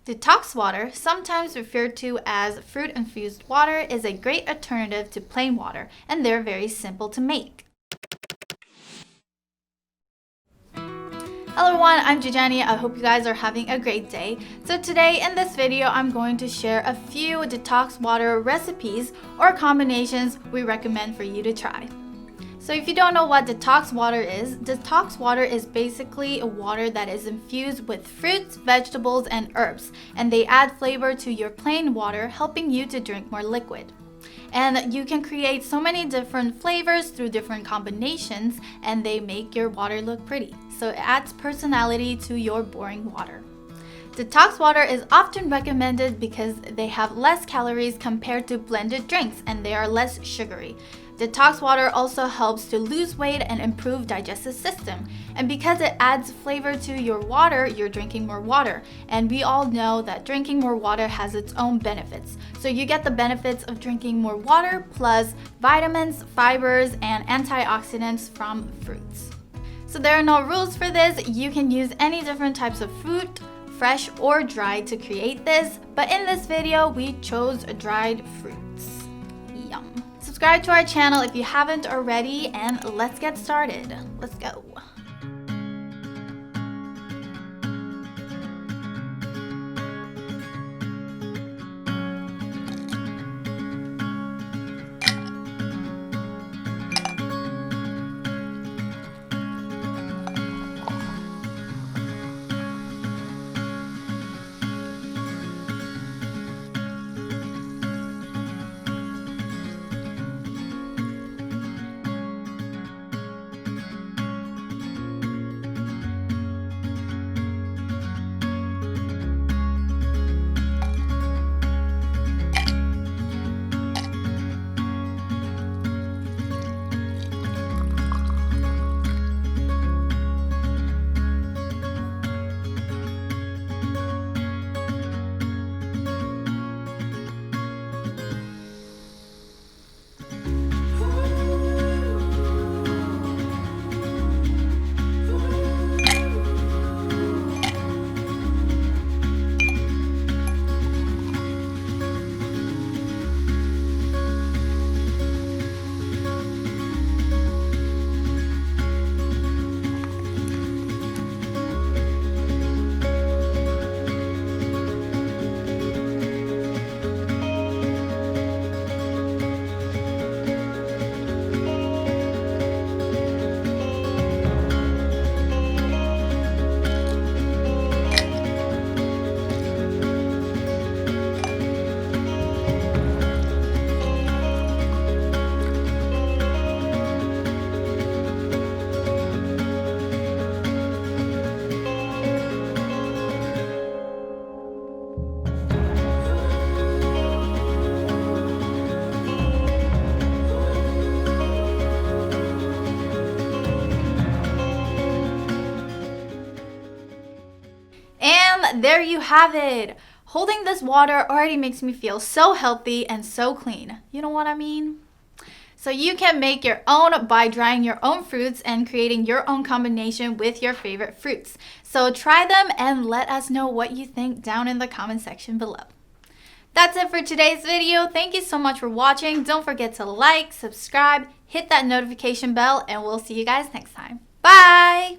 Detox water, sometimes referred to as fruit-infused water, is a great alternative to plain water, and they're very simple to make. Hello everyone, I'm Jijani. I hope you guys are having a great day. So today in this video, I'm going to share a few detox water recipes or combinations we recommend for you to try. So if you don't know what detox water is basically a water that is infused with fruits, vegetables, and herbs, and they add flavor to your plain water, helping you to drink more liquid. And you can create so many different flavors through different combinations, and they make your water look pretty. So it adds personality to your boring water. Detox water is often recommended because they have less calories compared to blended drinks, and they are less sugary. Detox water also helps to lose weight and improve digestive system. And because it adds flavor to your water, you're drinking more water. And we all know that drinking more water has its own benefits. So you get the benefits of drinking more water plus vitamins, fibers, and antioxidants from fruits. So there are no rules for this. You can use any different types of fruit, fresh or dried, to create this. But in this video, we chose dried fruits. Yum. Subscribe to our channel if you haven't already, and let's get started. Let's go. And there you have it. Holding this water already makes me feel so healthy and so clean. You know what I mean? So you can make your own by drying your own fruits and creating your own combination with your favorite fruits. So try them and let us know what you think down in the comment section below. That's it for today's video. Thank you so much for watching. Don't forget to like, subscribe, hit that notification bell, and we'll see you guys next time. Bye!